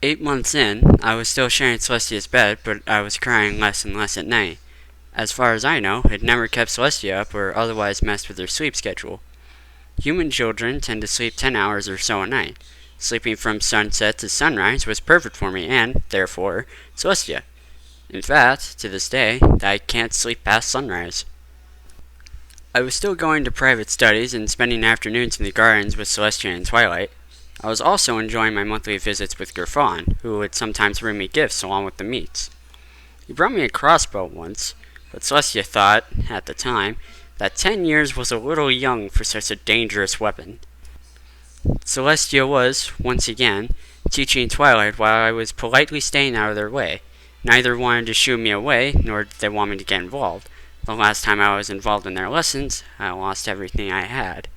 8 months in, I was still sharing Celestia's bed, but I was crying less and less at night. As far as I know, it never kept Celestia up or otherwise messed with her sleep schedule. Human children tend to sleep 10 hours or so a night. Sleeping from sunset to sunrise was perfect for me and, therefore, Celestia. In fact, to this day, I can't sleep past sunrise. I was still going to private studies and spending afternoons in the gardens with Celestia and Twilight. I was also enjoying my monthly visits with Gerfon, who would sometimes bring me gifts along with the meats. He brought me a crossbow once, but Celestia thought, at the time, that 10 years was a little young for such a dangerous weapon. Celestia was, once again, teaching Twilight while I was politely staying out of their way. Neither wanted to shoo me away, nor did they want me to get involved. The last time I was involved in their lessons, I lost everything I had.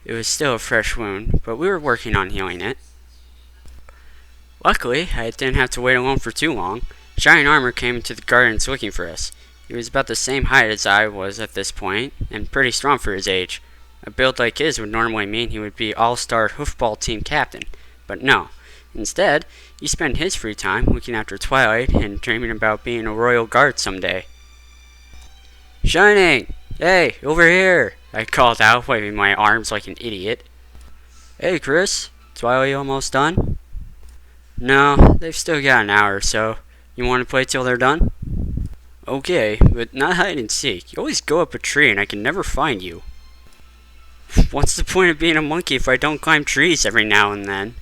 It was still a fresh wound, but we were working on healing it. Luckily, I didn't have to wait alone for too long. Shining Armor came into the gardens looking for us. He was about the same height as I was at this point, and pretty strong for his age. A build like his would normally mean he would be all-star hoofball team captain, but no. Instead, he spent his free time looking after Twilight and dreaming about being a royal guard someday. "Shining! Hey, over here!" I called out, waving my arms like an idiot. "Hey, Chris, Twilight almost done?" "No, they've still got an hour or so. You want to play till they're done?" "Okay, but not hide and seek. You always go up a tree and I can never find you." "What's the point of being a monkey if I don't climb trees every now and then?"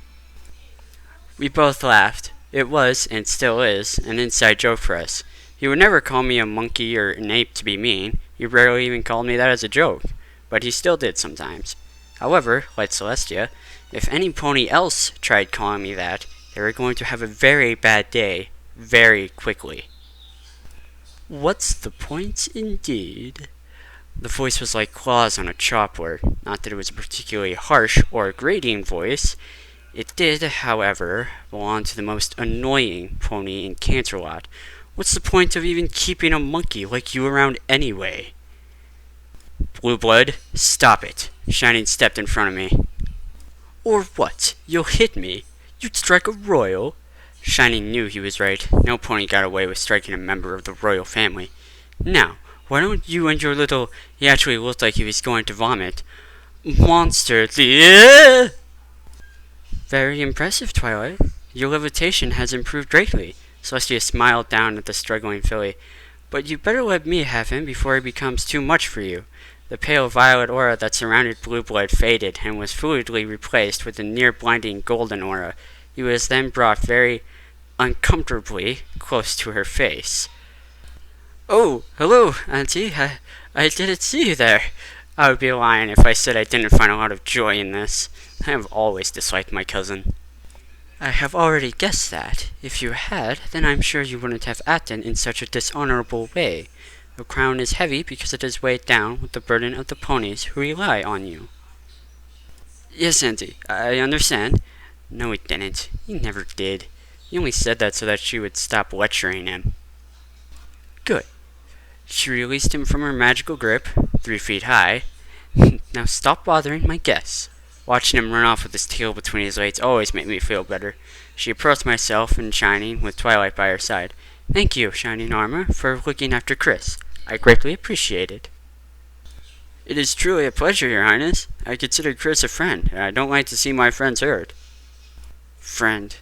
We both laughed. It was, and still is, an inside joke for us. He would never call me a monkey or an ape to be mean. He rarely even called me that as a joke, but he still did sometimes. However, like Celestia, if any pony else tried calling me that, they were going to have a very bad day, very quickly. "What's the point, indeed?" The voice was like claws on a chalkboard. Not that it was a particularly harsh or grating voice. It did, however, belong to the most annoying pony in Canterlot. What's the point of even keeping a monkey like you around anyway? "Blueblood, stop it." Shining stepped in front of me. "Or what? You'll hit me? You'd strike a royal?" Shining knew he was right. No pony got away with striking a member of the royal family. "Now, why don't you and your little—" He actually looked like he was going to vomit. "Monster the—" "Very impressive, Twilight. Your levitation has improved greatly." Celestia smiled down at the struggling filly. "But you better let me have him before he becomes too much for you." The pale violet aura that surrounded Blueblood faded and was fluidly replaced with a near-blinding golden aura. He was then brought very uncomfortably close to her face. "Oh, hello, Auntie. I didn't see you there." I would be lying if I said I didn't find a lot of joy in this. I have always disliked my cousin. "I have already guessed that. If you had, then I'm sure you wouldn't have acted in such a dishonorable way. The crown is heavy because it is weighed down with the burden of the ponies who rely on you." "Yes, Auntie, I understand." No, he didn't. He never did. He only said that so that she would stop lecturing him. "Good." She released him from her magical grip, 3 feet high. "Now stop bothering my guests." Watching him run off with his tail between his legs always made me feel better. She approached myself and Shining, with Twilight by her side. "Thank you, Shining Armor, for looking after Chris. I greatly appreciate it." "It is truly a pleasure, Your Highness. I consider Chris a friend, and I don't like to see my friends hurt." "Friend.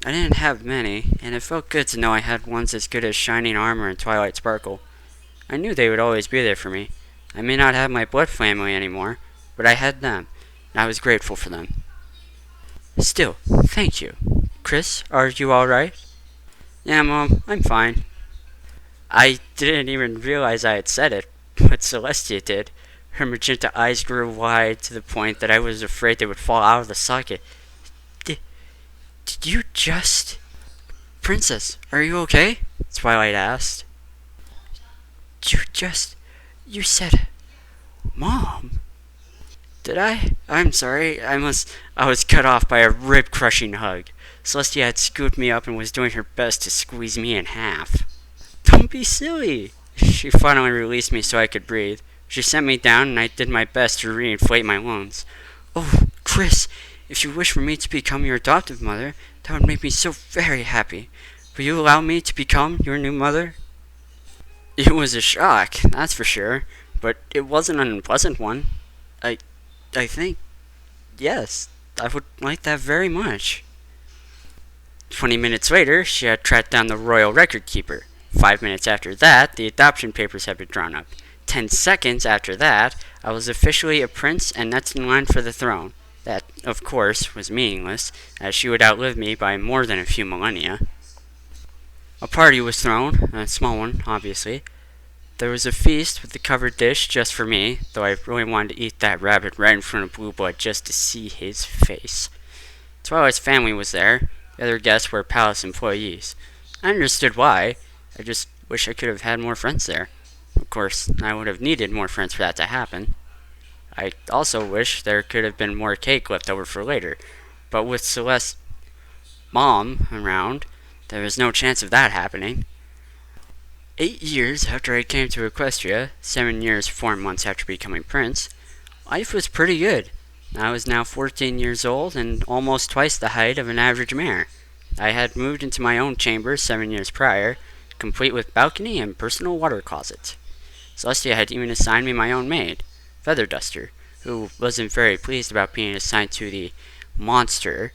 I didn't have many, and it felt good to know I had ones as good as Shining Armor and Twilight Sparkle. I knew they would always be there for me. I may not have my blood family anymore, but I had them, and I was grateful for them." "Still, thank you. Chris, are you alright?" "Yeah, Mom, I'm fine." I didn't even realize I had said it, but Celestia did. Her magenta eyes grew wide to the point that I was afraid they would fall out of the socket. Did you just... "Princess, are you okay?" Twilight asked. You said... Mom? Did I? I'm sorry. I was cut off by a rib-crushing hug. Celestia had scooped me up and was doing her best to squeeze me in half. "Don't be silly." She finally released me so I could breathe. She sent me down and I did my best to reinflate my lungs. "Oh, Chris, If you wish for me to become your adoptive mother, that would make me so very happy. Will you allow me to become your new mother?" It was a shock, that's for sure, but it wasn't an unpleasant one. I, I think, yes, I would like that very much. 20 minutes later, she had tracked down the royal record keeper. 5 minutes after that, the adoption papers had been drawn up. 10 seconds after that, I was officially a prince and next in line for the throne. That, of course, was meaningless, as she would outlive me by more than a few millennia. A party was thrown, a small one, obviously. There was a feast with a covered dish just for me, though I really wanted to eat that rabbit right in front of Blueblood just to see his face. Twilight's family was there. The other guests were palace employees. I understood why. I just wish I could have had more friends there. Of course, I would have needed more friends for that to happen. I also wish there could have been more cake left over for later, but with Celeste's mom around, there was no chance of that happening. 8 years after I came to Equestria, 7 years 4 months after becoming prince, life was pretty good. I was now 14 years old and almost twice the height of an average mare. I had moved into my own chamber 7 years prior, complete with balcony and personal water closet. Celestia had even assigned me my own maid, Feather Duster, who wasn't very pleased about being assigned to the monster.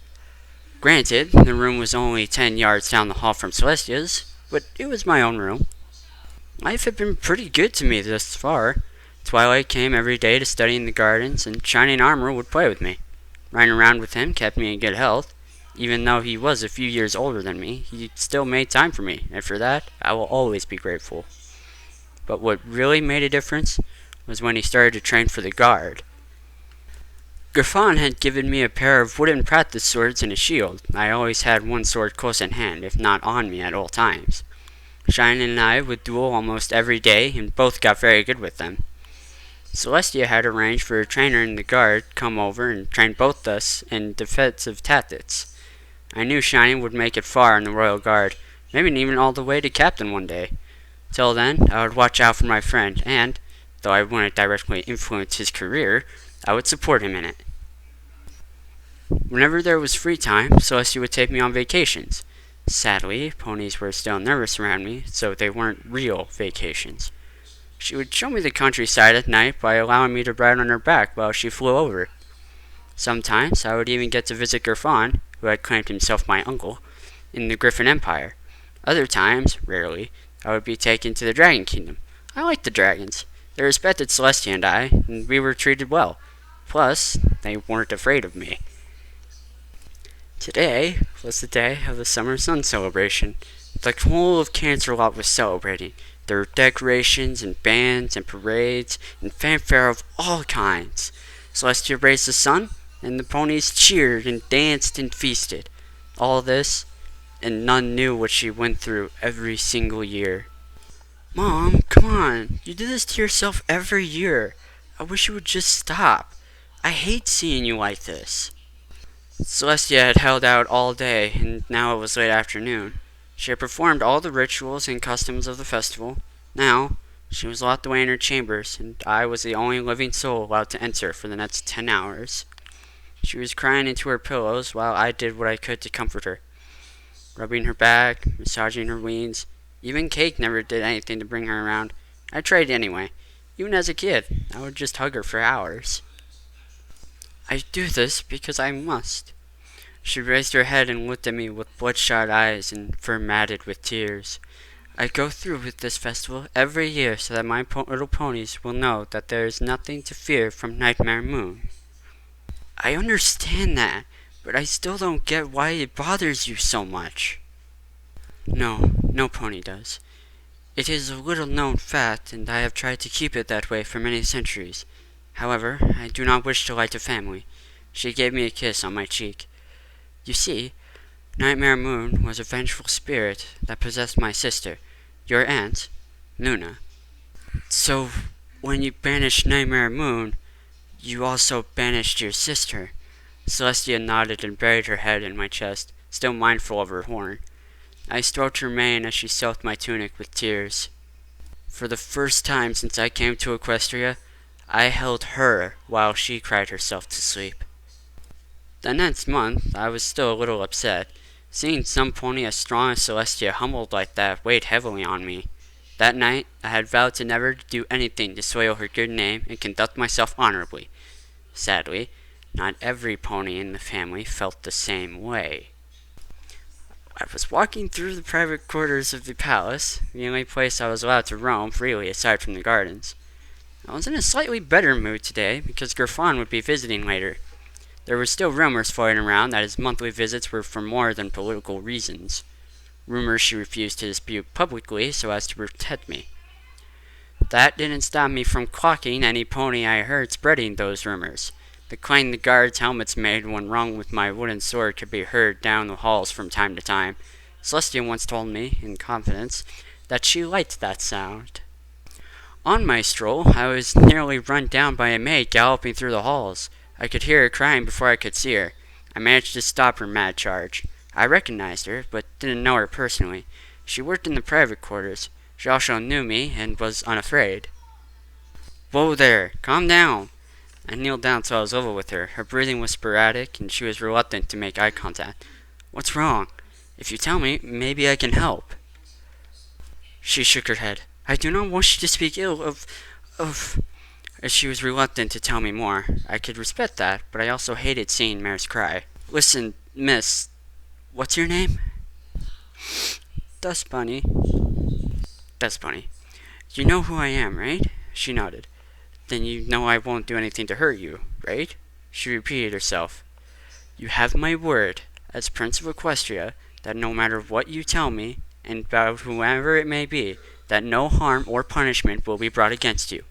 Granted, the room was only 10 yards down the hall from Celestia's, but it was my own room. Life had been pretty good to me thus far. Twilight came every day to study in the gardens, and Shining Armor would play with me. Riding around with him kept me in good health. Even though he was a few years older than me, he still made time for me, and for that, I will always be grateful. But what really made a difference was when he started to train for the guard. Griffon had given me a pair of wooden practice swords and a shield. I always had one sword close at hand, if not on me at all times. Shining and I would duel almost every day, and both got very good with them. Celestia had arranged for a trainer in the guard come over and train both us in defensive tactics. I knew Shining would make it far in the Royal Guard, maybe even all the way to captain one day. Till then, I would watch out for my friend, and, though I wouldn't directly influence his career, I would support him in it. Whenever there was free time, Celestia would take me on vacations. Sadly, ponies were still nervous around me, so they weren't real vacations. She would show me the countryside at night by allowing me to ride on her back while she flew over. Sometimes I would even get to visit Griffon, who had claimed himself my uncle, in the Griffin Empire. Other times, rarely, I would be taken to the Dragon Kingdom. I liked the dragons. They respected Celestia and I, and we were treated well. Plus, they weren't afraid of me. Today was the day of the Summer Sun celebration. The whole of Canterlot was celebrating. There were decorations and bands and parades and fanfare of all kinds. Celestia raised the sun, and the ponies cheered and danced and feasted. All this, and none knew what she went through every single year. "Mom, come on. You do this to yourself every year. I wish you would just stop. I hate seeing you like this." Celestia had held out all day, and now it was late afternoon. She had performed all the rituals and customs of the festival. Now, she was locked away in her chambers, and I was the only living soul allowed to enter for the next 10 hours. She was crying into her pillows while I did what I could to comfort her. Rubbing her back, massaging her wings. Even Cake never did anything to bring her around. I tried anyway. Even as a kid, I would just hug her for hours. "I do this because I must." She raised her head and looked at me with bloodshot eyes and fur matted with tears. "I go through with this festival every year so that my little ponies will know that there is nothing to fear from Nightmare Moon." "I understand that, but I still don't get why it bothers you so much." No pony does. It is a little known fact, and I have tried to keep it that way for many centuries. However, I do not wish to light a family. She gave me a kiss on my cheek. "You see, Nightmare Moon was a vengeful spirit that possessed my sister, your aunt, Luna. So, when you banished Nightmare Moon, you also banished your sister." Celestia nodded and buried her head in my chest, still mindful of her horn. I stroked her mane as she soaked my tunic with tears. For the first time since I came to Equestria, I held her while she cried herself to sleep. The next month, I was still a little upset. Seeing some pony as strong as Celestia humbled like that weighed heavily on me. That night, I had vowed to never do anything to soil her good name and conduct myself honorably. Sadly, not every pony in the family felt the same way. I was walking through the private quarters of the palace, the only place I was allowed to roam freely aside from the gardens. I was in a slightly better mood today because Griffon would be visiting later. There were still rumors floating around that his monthly visits were for more than political reasons. Rumors she refused to dispute publicly so as to protect me. That didn't stop me from clocking any pony I heard spreading those rumors. The clang the guards' helmets made when rung with my wooden sword could be heard down the halls from time to time. Celestia once told me, in confidence, that she liked that sound. On my stroll, I was nearly run down by a maid galloping through the halls. I could hear her crying before I could see her. I managed to stop her mad charge. I recognized her, but didn't know her personally. She worked in the private quarters. She also knew me and was unafraid. "Whoa there, calm down." I kneeled down till I was level with her. Her breathing was sporadic, and she was reluctant to make eye contact. "What's wrong? If you tell me, maybe I can help." She shook her head. "I do not wish to speak ill of... She was reluctant to tell me more. I could respect that, but I also hated seeing mares cry. "Listen, miss, what's your name?" "Dust Bunny." "Dust Bunny. You know who I am, right?" She nodded. "Then you know I won't do anything to hurt you, right?" She repeated herself. "You have my word, as Prince of Equestria, that no matter what you tell me, and about whoever it may be, that no harm or punishment will be brought against you."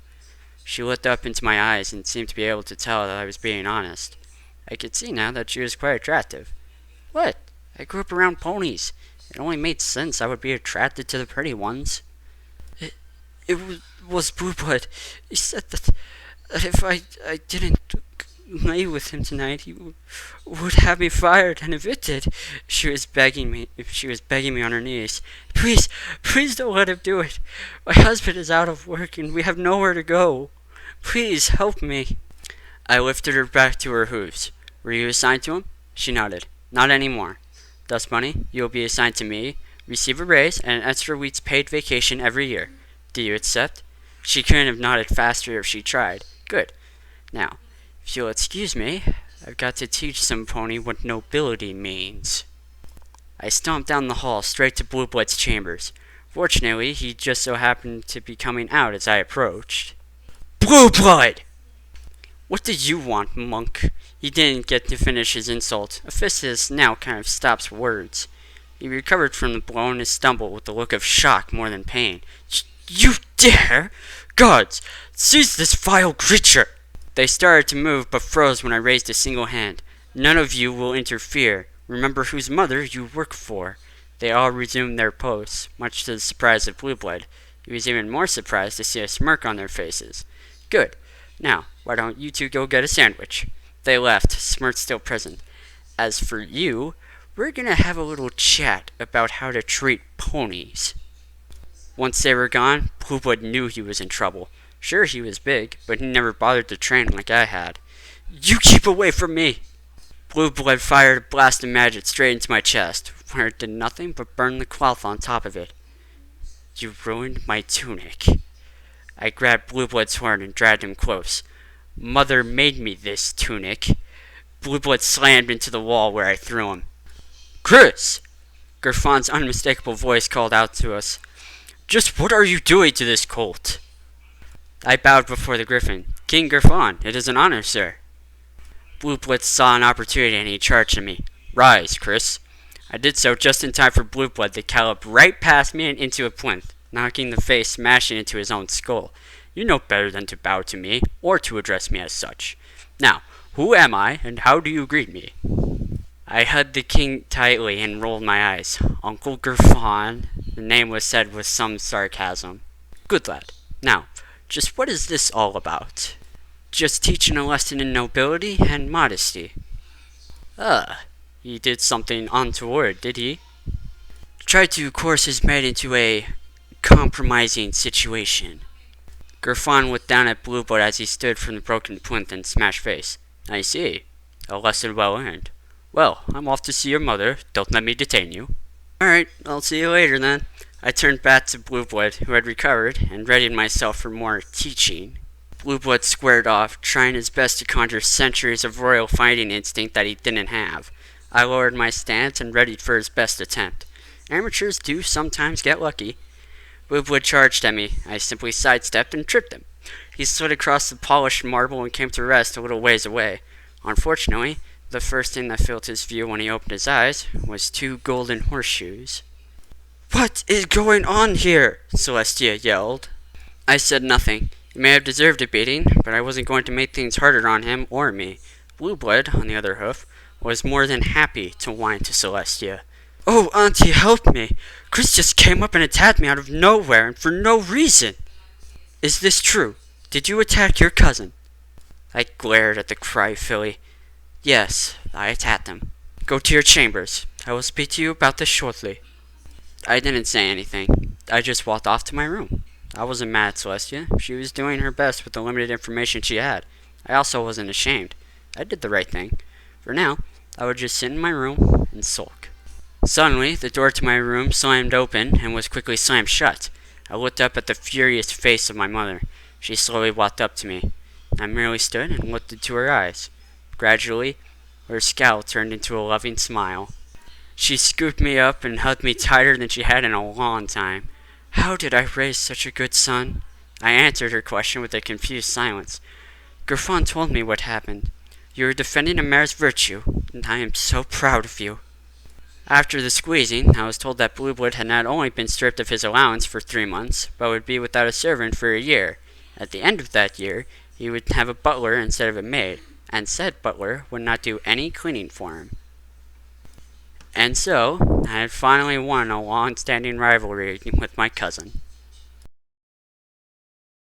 She looked up into my eyes and seemed to be able to tell that I was being honest. I could see now that she was quite attractive. "What? I grew up around ponies. It only made sense I would be attracted to the pretty ones." It was Blueblood. He said that if I didn't lay with him tonight, he would have me fired and evicted." She was begging me on her knees. Please don't let him do it. My husband is out of work and we have nowhere to go. Please help me." I lifted her back to her hooves. "Were you assigned to him?" She nodded. "Not anymore. Dust Bunny, you will be assigned to me, receive a raise, and an extra week's paid vacation every year. Do you accept?" She couldn't have nodded faster if she tried. "Good. Now, if you'll excuse me, I've got to teach some pony what nobility means." I stomped down the hall straight to Blueblood's chambers. Fortunately, he just so happened to be coming out as I approached. "Blueblood! What did you want, monk?" He didn't get to finish his insult. Ophidius now kind of stops words. He recovered from the blow and stumbled with a look of shock more than pain. "You dare? Guards, seize this vile creature!" They started to move, but froze when I raised a single hand. "None of you will interfere. Remember whose mother you work for." They all resumed their posts, much to the surprise of Blueblood. He was even more surprised to see a smirk on their faces. "Good. Now, why don't you two go get a sandwich?" They left, smirk still present. "As for you, we're gonna have a little chat about how to treat ponies." Once they were gone, Blueblood knew he was in trouble. Sure, he was big, but he never bothered to train like I had. "You keep away from me!" Blueblood fired a blast of magic straight into my chest, where it did nothing but burn the cloth on top of it. "You ruined my tunic." I grabbed Blueblood's horn and dragged him close. "Mother made me this tunic." Blueblood slammed into the wall where I threw him. "Chris!" Griffon's unmistakable voice called out to us. "Just what are you doing to this colt?" I bowed before the griffin. "King Griffon, it is an honor, sir." Blueblood saw an opportunity and he charged at me. "Rise, Chris." I did so just in time for Blueblood to gallop right past me and into a plinth, knocking the face smashing into his own skull. "You know better than to bow to me, or to address me as such. Now, who am I, and how do you greet me?" I hugged the king tightly and rolled my eyes. "Uncle Griffon." The name was said with some sarcasm. "Good lad. Now, just what is this all about?" "Just teaching a lesson in nobility and modesty." He did something untoward, did he?" "Tried to coerce his mate into a compromising situation." Griffon looked down at Blueblood as he stood from the broken plinth and smashed face. "I see. A lesson well earned. Well, I'm off to see your mother. Don't let me detain you. Alright, I'll see you later then. I turned back to Blueblood, who had recovered, and readied myself for more teaching. Blueblood squared off, trying his best to conjure centuries of royal fighting instinct that he didn't have. I lowered my stance and readied for his best attempt. Amateurs do sometimes get lucky. Blueblood charged at me. I simply sidestepped and tripped him. He slid across the polished marble and came to rest a little ways away. Unfortunately, the first thing that filled his view when he opened his eyes was 2 golden horseshoes. "What is going on here?" Celestia yelled. I said nothing. He may have deserved a beating, but I wasn't going to make things harder on him or me. Blueblood, on the other hoof, was more than happy to whine to Celestia. "Oh, Auntie, help me! Chris just came up and attacked me out of nowhere and for no reason!" "Is this true? Did you attack your cousin?" I glared at the cry filly. "Yes, I attacked him. Go to your chambers. I will speak to you about this shortly." I didn't say anything. I just walked off to my room. I wasn't mad at Celestia. She was doing her best with the limited information she had. I also wasn't ashamed. I did the right thing. For now, I would just sit in my room and sulk. Suddenly, the door to my room slammed open and was quickly slammed shut. I looked up at the furious face of my mother. She slowly walked up to me. I merely stood and looked into her eyes. Gradually, her scowl turned into a loving smile. She scooped me up and hugged me tighter than she had in a long time. "How did I raise such a good son?" I answered her question with a confused silence. "Griffon told me what happened. You were defending a mare's virtue, and I am so proud of you." After the squeezing, I was told that Blueblood had not only been stripped of his allowance for 3 months, but would be without a servant for a year. At the end of that year, he would have a butler instead of a maid, and said butler would not do any cleaning for him. And so, I had finally won a long-standing rivalry with my cousin.